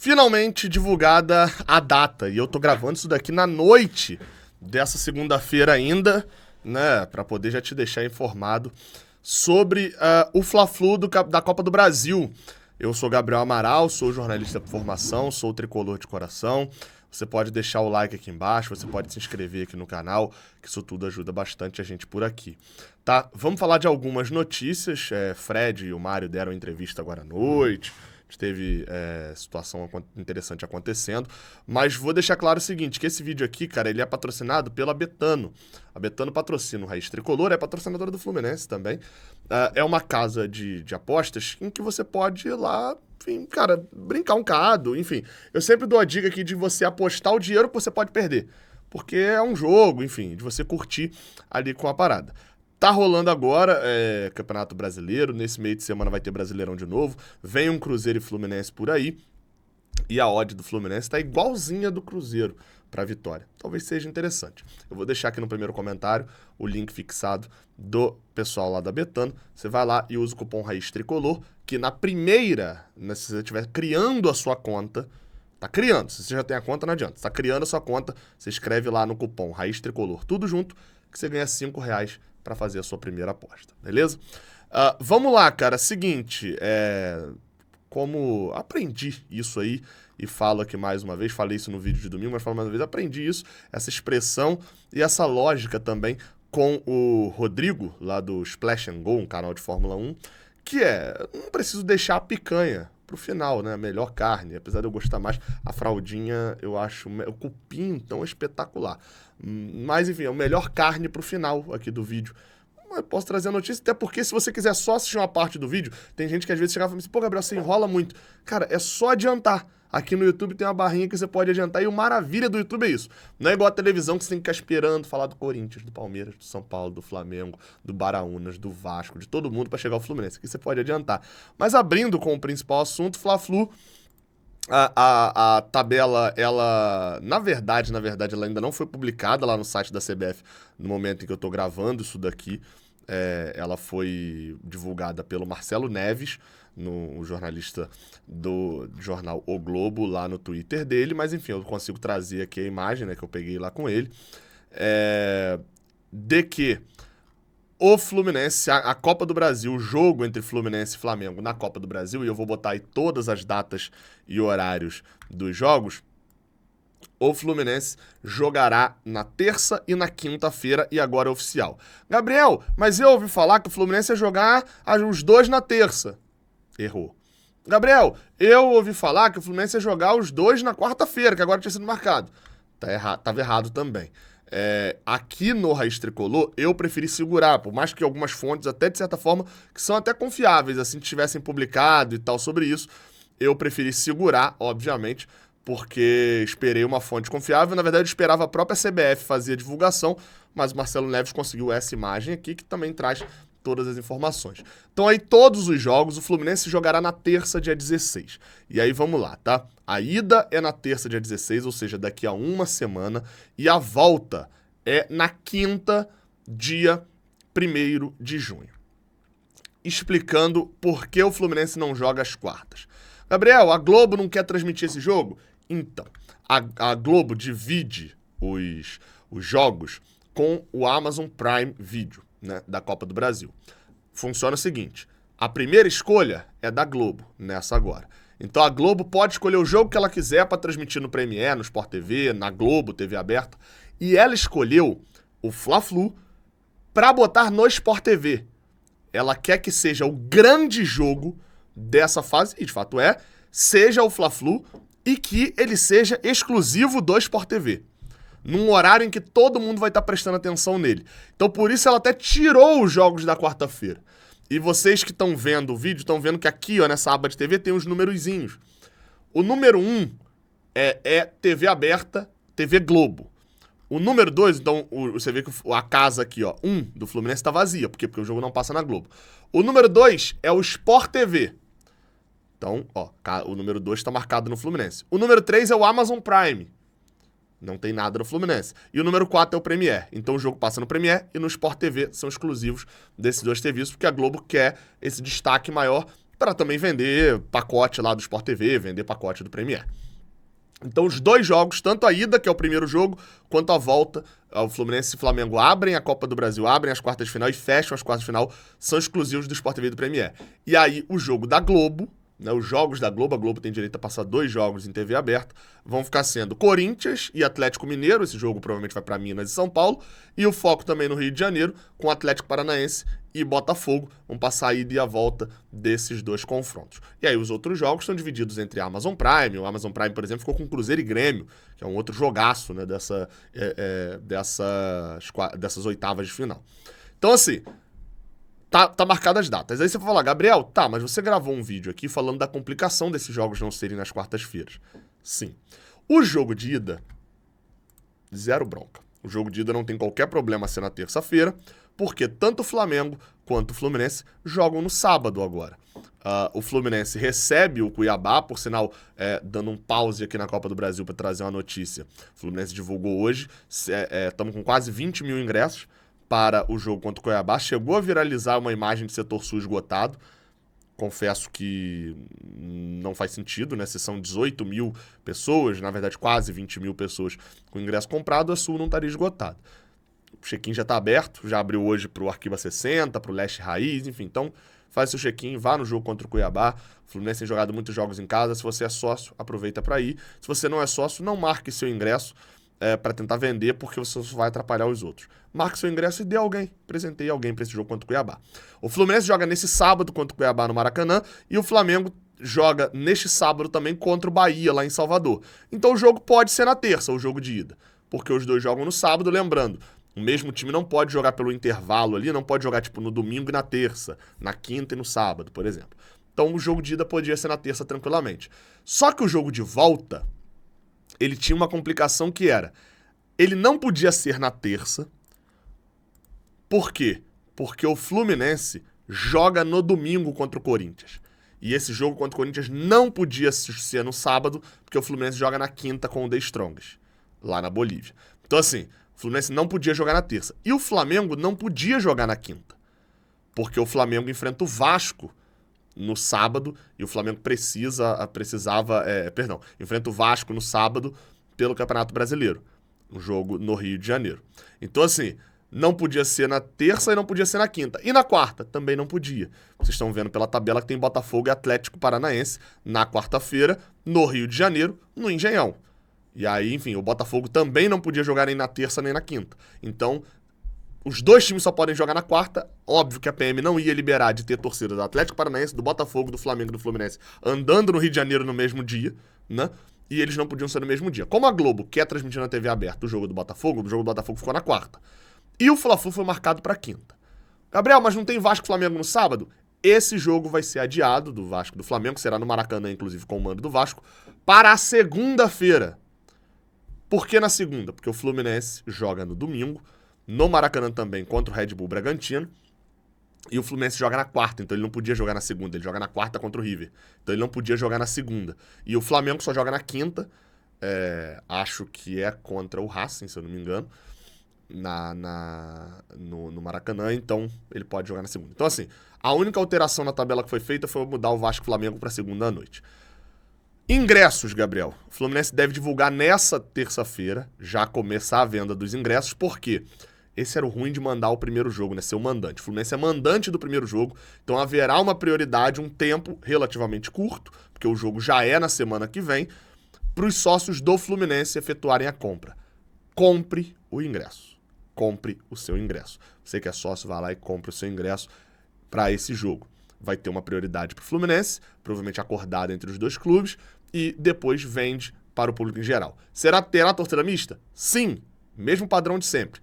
finalmente divulgada a data. E eu tô gravando isso daqui na noite dessa segunda-feira ainda, né? Pra poder já te deixar informado sobre o Fla-Flu da Copa do Brasil. Eu sou Gabriel Amaral, sou jornalista por formação, sou tricolor de coração. Você pode deixar o like aqui embaixo, você pode se inscrever aqui no canal, que isso tudo ajuda bastante a gente por aqui. Tá? Vamos falar de algumas notícias. Fred e o Mário deram entrevista agora à noite. A gente teve situação interessante acontecendo. Mas vou deixar claro o seguinte, que esse vídeo aqui, cara, ele é patrocinado pela Betano. A Betano patrocina o Raiz Tricolor, é patrocinadora do Fluminense também. É uma casa de apostas em que você pode ir lá, enfim, cara, brincar um cado, enfim. Eu sempre dou a dica aqui de você apostar o dinheiro que você pode perder. Porque é um jogo, enfim, de você curtir ali com a parada. Tá rolando agora Campeonato Brasileiro, nesse meio de semana vai ter Brasileirão de novo, vem um Cruzeiro e Fluminense por aí, e a odd do Fluminense tá igualzinha do Cruzeiro pra vitória. Talvez seja interessante. Eu vou deixar aqui no primeiro comentário o link fixado do pessoal lá da Betano. Você vai lá e usa o cupom Raiz Tricolor, que na primeira, né, se você estiver criando a sua conta, tá criando, se você já tem a conta não adianta, você tá criando a sua conta, você escreve lá no cupom Raiz Tricolor, tudo junto, que você ganha R$5 para fazer a sua primeira aposta, beleza? Vamos lá, cara, seguinte, como aprendi isso aí, e falo aqui mais uma vez, falei isso no vídeo de domingo, mas falo mais uma vez, aprendi isso, essa expressão e essa lógica também com o Rodrigo, lá do Splash and Go, um canal de Fórmula 1, que não preciso deixar a picanha pro final, né, a melhor carne, apesar de eu gostar mais, a fraldinha eu acho, o cupim tão espetacular, mas enfim, é a melhor carne pro final aqui do vídeo. Eu posso trazer a notícia, até porque se você quiser só assistir uma parte do vídeo, tem gente que às vezes chegava e fala assim, pô, Gabriel, você enrola muito. Cara, é só adiantar. Aqui no YouTube tem uma barrinha que você pode adiantar, e o maravilha do YouTube é isso. Não é igual a televisão que você tem que ficar esperando falar do Corinthians, do Palmeiras, do São Paulo, do Flamengo, do Baraunas, do Vasco, de todo mundo para chegar ao Fluminense. Aqui você pode adiantar. Mas abrindo com o principal assunto, Fla-Flu, a tabela, ela, na verdade, ela ainda não foi publicada lá no site da CBF no momento em que eu tô gravando isso daqui. Ela foi divulgada pelo Marcelo Neves, o jornalista do jornal O Globo, lá no Twitter dele, mas enfim, eu consigo trazer aqui a imagem, né, que eu peguei lá com ele, de que o Fluminense, a Copa do Brasil, o jogo entre Fluminense e Flamengo na Copa do Brasil, e eu vou botar aí todas as datas e horários dos jogos, o Fluminense jogará na terça e na quinta-feira, e agora é oficial. Gabriel, mas eu ouvi falar que o Fluminense ia jogar os dois na terça. Errou. Gabriel, eu ouvi falar que o Fluminense ia jogar os dois na quarta-feira, que agora tinha sido marcado. Tava errado também. Aqui no Raiz Tricolor, eu preferi segurar, por mais que algumas fontes, até de certa forma, que são até confiáveis, assim, tivessem publicado e tal sobre isso, eu preferi segurar, obviamente, porque esperei uma fonte confiável. Na verdade, eu esperava a própria CBF fazer a divulgação, mas o Marcelo Neves conseguiu essa imagem aqui, que também traz todas as informações. Então aí todos os jogos, o Fluminense jogará na terça, dia 16. E aí vamos lá, tá? A ida é na terça, dia 16, ou seja, daqui a uma semana, e a volta é na quinta, dia 1º de junho. Explicando por que o Fluminense não joga às quartas. Gabriel, a Globo não quer transmitir esse jogo? Então, a Globo divide os jogos com o Amazon Prime Video, né, da Copa do Brasil. Funciona o seguinte, a primeira escolha é da Globo, nessa agora. Então a Globo pode escolher o jogo que ela quiser para transmitir no Premiere, no Sport TV, na Globo, TV aberta, e ela escolheu o Fla-Flu para botar no Sport TV. Ela quer que seja o grande jogo dessa fase, e de fato seja o Fla-Flu e que ele seja exclusivo do Sport TV. Num horário em que todo mundo vai estar prestando atenção nele. Então, por isso, ela até tirou os jogos da quarta-feira. E vocês que estão vendo o vídeo, estão vendo que aqui, ó, nessa aba de TV, tem uns numerozinhos. O número 1 é TV aberta, TV Globo. O número 2, então, você vê que a casa aqui, ó, 1 do Fluminense tá vazia. Por quê? Porque o jogo não passa na Globo. O número 2 é o Sport TV. Então, ó, o número 2 está marcado no Fluminense. O número 3 é o Amazon Prime. Não tem nada no Fluminense. E o número 4 é o Premiere. Então o jogo passa no Premiere e no Sport TV, são exclusivos desses dois serviços, porque a Globo quer esse destaque maior para também vender pacote lá do Sport TV, vender pacote do Premier. Então os dois jogos, tanto a ida, que é o primeiro jogo, quanto a volta, o Fluminense e o Flamengo abrem a Copa do Brasil, abrem as quartas de final e fecham as quartas de final, são exclusivos do Sport TV e do Premier. E aí o jogo da Globo, né, os jogos da Globo, a Globo tem direito a passar 2 jogos em TV aberta, vão ficar sendo Corinthians e Atlético Mineiro, esse jogo provavelmente vai para Minas e São Paulo, e o foco também no Rio de Janeiro, com Atlético Paranaense e Botafogo, vão passar a ida e a volta desses 2 confrontos. E aí os outros jogos estão divididos entre a Amazon Prime, o Amazon Prime, por exemplo, ficou com Cruzeiro e Grêmio, que é um outro jogaço, né, dessas oitavas de final. Então assim, Tá marcadas as datas. Aí você vai falar, Gabriel, tá, mas você gravou um vídeo aqui falando da complicação desses jogos não serem nas quartas-feiras. Sim. O jogo de ida, zero bronca. O jogo de ida não tem qualquer problema ser na terça-feira, porque tanto o Flamengo quanto o Fluminense jogam no sábado agora. O Fluminense recebe o Cuiabá, por sinal, dando um pause aqui na Copa do Brasil para trazer uma notícia. O Fluminense divulgou hoje, estamos com quase 20 mil ingressos para o jogo contra o Cuiabá. Chegou a viralizar uma imagem de setor sul esgotado. Confesso que não faz sentido, né? Se são 18 mil pessoas, na verdade quase 20 mil pessoas com ingresso comprado, a sul não estaria esgotado. O check-in já está aberto, já abriu hoje para o Arquiba 60, para o Leste Raiz, enfim. Então, faz seu check-in, vá no jogo contra o Cuiabá. O Fluminense tem jogado muitos jogos em casa. Se você é sócio, aproveita para ir. Se você não é sócio, não marque seu ingresso para tentar vender, porque você só vai atrapalhar os outros. Marque seu ingresso e dê alguém, presenteie alguém para esse jogo contra o Cuiabá. O Fluminense joga nesse sábado contra o Cuiabá no Maracanã e o Flamengo joga neste sábado também contra o Bahia lá em Salvador. Então o jogo pode ser na terça, o jogo de ida, porque os dois jogam no sábado, lembrando, o mesmo time não pode jogar pelo intervalo ali, não pode jogar tipo no domingo e na terça, na quinta e no sábado, por exemplo. Então o jogo de ida podia ser na terça tranquilamente. Só que o jogo de volta, ele tinha uma complicação que era, ele não podia ser na terça. Por quê? Porque o Fluminense joga no domingo contra o Corinthians. E esse jogo contra o Corinthians não podia ser no sábado, porque o Fluminense joga na quinta com o The Strongest, lá na Bolívia. Então assim, o Fluminense não podia jogar na terça. E o Flamengo não podia jogar na quinta, porque o Flamengo enfrenta o Vasco no sábado, e o Flamengo enfrenta o Vasco no sábado pelo Campeonato Brasileiro, um jogo no Rio de Janeiro. Então assim, não podia ser na terça e não podia ser na quinta. E na quarta também não podia. Vocês estão vendo pela tabela que tem Botafogo e Atlético Paranaense na quarta-feira, no Rio de Janeiro, no Engenhão. E aí, enfim, o Botafogo também não podia jogar nem na terça nem na quinta. Então, os dois times só podem jogar na quarta. Óbvio que a PM não ia liberar de ter torcida do Atlético Paranaense, do Botafogo, do Flamengo e do Fluminense andando no Rio de Janeiro no mesmo dia, né? E eles não podiam ser no mesmo dia. Como a Globo quer transmitir na TV aberta o jogo do Botafogo ficou na quarta. E o Fla-Flu foi marcado para quinta. Gabriel, mas não tem Vasco e Flamengo no sábado? Esse jogo vai ser adiado, do Vasco e do Flamengo, será no Maracanã, inclusive, com o mando do Vasco, para a segunda-feira. Por que na segunda? Porque o Fluminense joga no domingo, no Maracanã também, contra o Red Bull Bragantino, e o Fluminense joga na quarta, então ele não podia jogar na segunda, ele joga na quarta contra o River. Então ele não podia jogar na segunda. E o Flamengo só joga na quinta, acho que é contra o Racing, se eu não me engano, no Maracanã, então ele pode jogar na segunda. Então assim, a única alteração na tabela que foi feita foi mudar o Vasco e Flamengo para segunda à noite. Ingressos, Gabriel. O Fluminense deve divulgar nessa terça-feira, já começar a venda dos ingressos, porque esse era o ruim de mandar o primeiro jogo, né? Ser o mandante. O Fluminense é mandante do primeiro jogo, então haverá uma prioridade, um tempo relativamente curto, porque o jogo já é na semana que vem, para os sócios do Fluminense efetuarem a compra. Compre o ingresso. Compre o seu ingresso. Você que é sócio, vai lá e compre o seu ingresso para esse jogo. Vai ter uma prioridade para o Fluminense, provavelmente acordada entre os dois clubes, e depois vende para o público em geral. Terá torcida mista? Sim, mesmo padrão de sempre.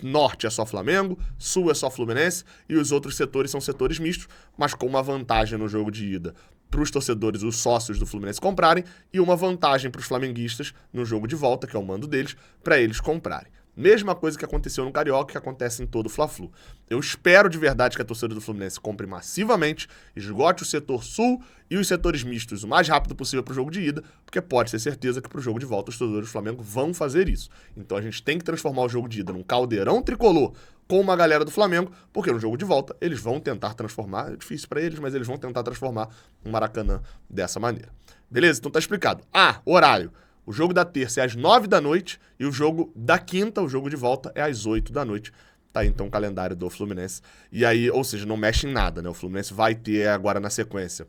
Norte é só Flamengo, Sul é só Fluminense, e os outros setores são setores mistos, mas com uma vantagem no jogo de ida para os torcedores, os sócios do Fluminense comprarem, e uma vantagem para os flamenguistas no jogo de volta, que é o mando deles, para eles comprarem. Mesma coisa que aconteceu no Carioca, que acontece em todo o Fla-Flu. Eu espero de verdade que a torcida do Fluminense compre massivamente, esgote o setor sul e os setores mistos o mais rápido possível para o jogo de ida, porque pode ter certeza que para o jogo de volta os torcedores do Flamengo vão fazer isso. Então a gente tem que transformar o jogo de ida num caldeirão tricolor com uma galera do Flamengo, porque no jogo de volta eles vão tentar transformar, é difícil para eles, mas eles vão tentar transformar o Maracanã dessa maneira. Beleza? Então tá explicado. Horário. O jogo da terça é às 9 da noite e o jogo da quinta, o jogo de volta, é às 8 da noite. Tá aí então o calendário do Fluminense. E aí, ou seja, não mexe em nada, né? O Fluminense vai ter agora na sequência.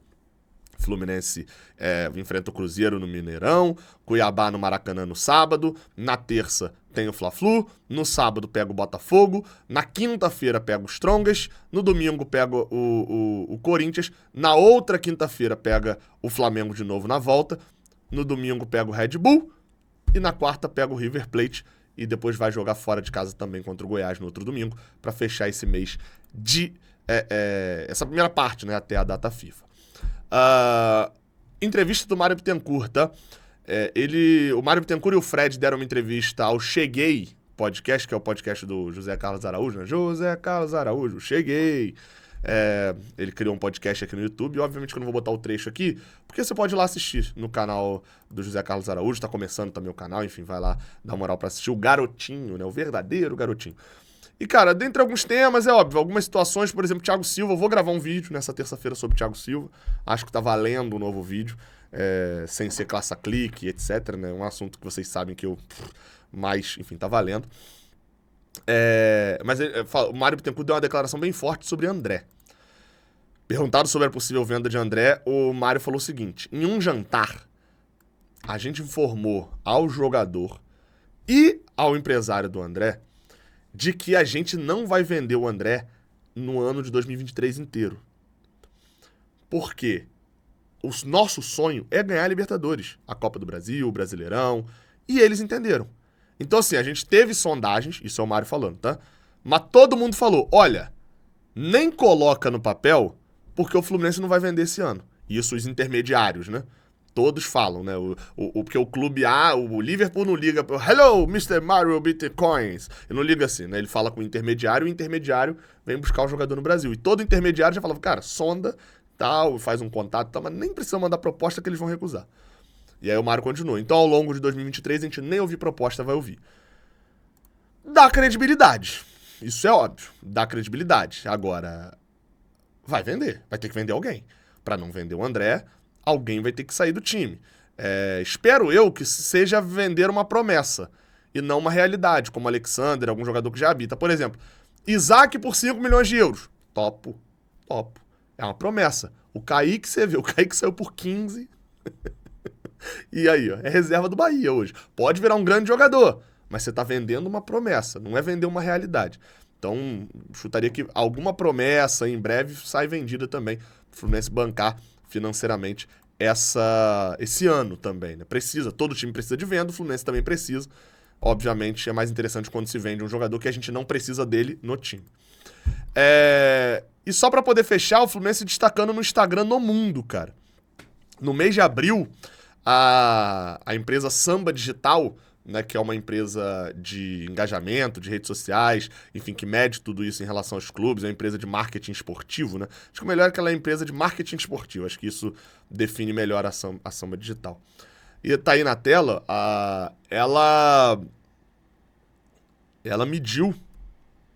Fluminense enfrenta o Cruzeiro no Mineirão, Cuiabá no Maracanã no sábado, na terça tem o Fla-Flu, no sábado pega o Botafogo, na quinta-feira pega o Strongest, no domingo pega o Corinthians, na outra quinta-feira pega o Flamengo de novo na volta, no domingo pega o Red Bull e na quarta pega o River Plate e depois vai jogar fora de casa também contra o Goiás no outro domingo para fechar esse mês de... essa primeira parte, né, até a data FIFA. Entrevista do Mário Bittencourt, tá? O Mário Bittencourt e o Fred deram uma entrevista ao Cheguei Podcast, que é o podcast do José Carlos Araújo, né? José Carlos Araújo, Cheguei! Ele criou um podcast aqui no YouTube, obviamente que eu não vou botar o trecho aqui, porque você pode ir lá assistir no canal do José Carlos Araújo, tá começando também o canal, enfim, vai lá dar moral pra assistir o garotinho, né, o verdadeiro garotinho. E, cara, dentre alguns temas, é óbvio, algumas situações, por exemplo, Thiago Silva, eu vou gravar um vídeo nessa terça-feira sobre Thiago Silva, acho que tá valendo um novo vídeo, sem ser caça-clique, etc, né, um assunto que vocês sabem que eu... Mas, enfim, tá valendo. Mas o Mário Bittencourt deu uma declaração bem forte sobre André. Perguntado sobre a possível venda de André, o Mário falou o seguinte: em um jantar, a gente informou ao jogador e ao empresário do André de que a gente não vai vender o André no ano de 2023 inteiro. Por quê? O nosso sonho é ganhar a Libertadores, a Copa do Brasil, o Brasileirão, e eles entenderam. Então, assim, a gente teve sondagens, isso é o Mário falando, tá? Mas todo mundo falou, olha, nem coloca no papel, porque o Fluminense não vai vender esse ano. Isso os intermediários, né? Todos falam, né? Porque o clube o Liverpool não liga pro Hello, Mr. Mario Bitcoins. Ele não liga assim, né? Ele fala com o intermediário e o intermediário vem buscar o jogador no Brasil. E todo intermediário já falava, cara, sonda, tal, faz um contato, tal, mas nem precisa mandar proposta que eles vão recusar. E aí o Mário continua. Então, ao longo de 2023, a gente nem ouvir proposta, vai ouvir. Dá credibilidade. Isso é óbvio. Dá credibilidade. Agora, vai vender. Vai ter que vender alguém. Para não vender o André, alguém vai ter que sair do time. Espero eu que seja vender uma promessa e não uma realidade, como Alexander, algum jogador que já habita. Por exemplo, Isaac por 5 milhões de euros. Topo. É uma promessa. O Kaique, você vê, o Kaique saiu por 15. E aí, ó, é reserva do Bahia hoje. Pode virar um grande jogador, mas você tá vendendo uma promessa, não é vender uma realidade. Então, chutaria que alguma promessa em breve sai vendida também, para o Fluminense bancar financeiramente esse ano também, né? Todo time precisa de venda, o Fluminense também precisa. Obviamente, é mais interessante quando se vende um jogador que a gente não precisa dele no time. E só para poder fechar, o Fluminense destacando no Instagram no mundo, cara. No mês de abril, a empresa Samba Digital, né, que é uma empresa de engajamento, de redes sociais, enfim, que mede tudo isso em relação aos clubes, é uma empresa de marketing esportivo, né? Acho que o melhor é que ela é empresa de marketing esportivo, acho que isso define melhor a Samba Digital. E tá aí na tela, ela mediu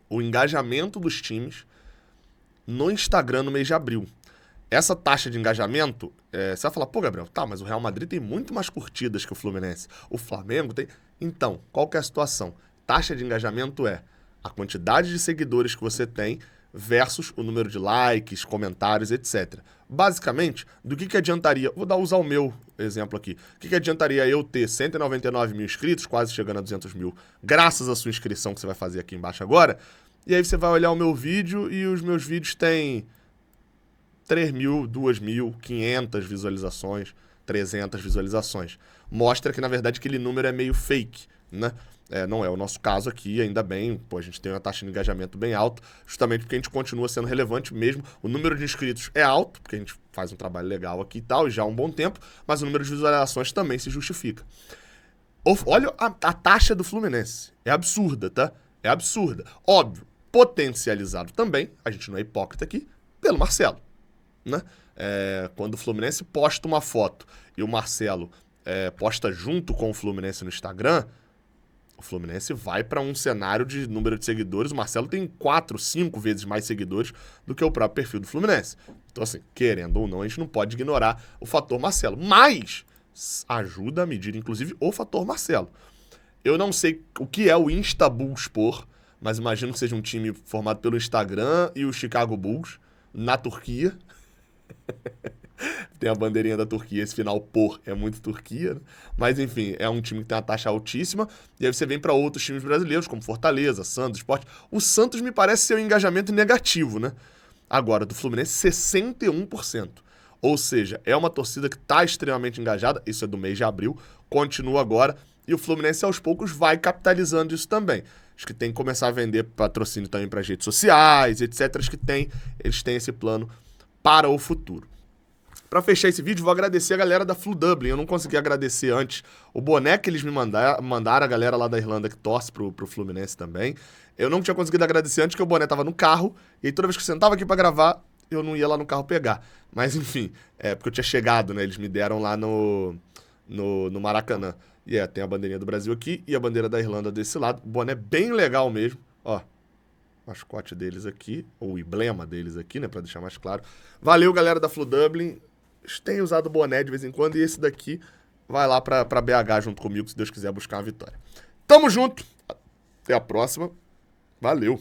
o engajamento dos times no Instagram no mês de abril. Essa taxa de engajamento, você vai falar, pô, Gabriel, tá, mas o Real Madrid tem muito mais curtidas que o Fluminense. O Flamengo tem... Então, qual que é a situação? Taxa de engajamento é a quantidade de seguidores que você tem versus o número de likes, comentários, etc. Basicamente, do que adiantaria... usar o meu exemplo aqui. O que adiantaria eu ter 199 mil inscritos, quase chegando a 200 mil, graças à sua inscrição que você vai fazer aqui embaixo agora, e aí você vai olhar o meu vídeo e os meus vídeos têm 3.000, 2.000, 500 visualizações, 300 visualizações. Mostra que, na verdade, aquele número é meio fake, né? Não é o nosso caso aqui, ainda bem, a gente tem uma taxa de engajamento bem alta, justamente porque a gente continua sendo relevante mesmo. O número de inscritos é alto, porque a gente faz um trabalho legal aqui e tal, já há um bom tempo, mas o número de visualizações também se justifica. Olha a taxa do Fluminense. É absurda, tá? É absurda. Óbvio, potencializado também, a gente não é hipócrita aqui, pelo Marcelo, né? Quando o Fluminense posta uma foto e o Marcelo posta junto com o Fluminense no Instagram, o Fluminense vai para um cenário de número de seguidores. O Marcelo tem 4, 5 vezes mais seguidores do que o próprio perfil do Fluminense. Então, assim, querendo ou não, a gente não pode ignorar o fator Marcelo. Mas ajuda a medir, inclusive, o fator Marcelo. Eu não sei o que é o Instabulspor, mas imagino que seja um time formado pelo Instagram e o Chicago Bulls, na Turquia. Tem a bandeirinha da Turquia, esse final por é muito Turquia, né? Mas enfim, é um time que tem uma taxa altíssima, e aí você vem para outros times brasileiros, como Fortaleza, Santos, Sport. O Santos me parece ser um engajamento negativo, né? Agora, do Fluminense, 61%. Ou seja, é uma torcida que está extremamente engajada, isso é do mês de abril, continua agora, e o Fluminense aos poucos vai capitalizando isso também. Acho que tem que começar a vender patrocínio também para as redes sociais, etc. Acho que eles têm esse plano para o futuro. Pra fechar esse vídeo, vou agradecer a galera da Flu Dublin. Eu não consegui agradecer antes o boné que eles me mandaram, a galera lá da Irlanda que torce pro Fluminense também. Eu não tinha conseguido agradecer antes, que o boné tava no carro, e aí toda vez que eu sentava aqui pra gravar, eu não ia lá no carro pegar. Mas enfim, porque eu tinha chegado, né? Eles me deram lá no Maracanã. E tem a bandeirinha do Brasil aqui e a bandeira da Irlanda desse lado. O boné bem legal mesmo, ó. O mascote deles aqui, ou o emblema deles aqui, né, pra deixar mais claro. Valeu, galera da Flu Dublin. Tem usado boné de vez em quando, e esse daqui vai lá pra BH junto comigo, se Deus quiser buscar uma vitória. Tamo junto, até a próxima, valeu!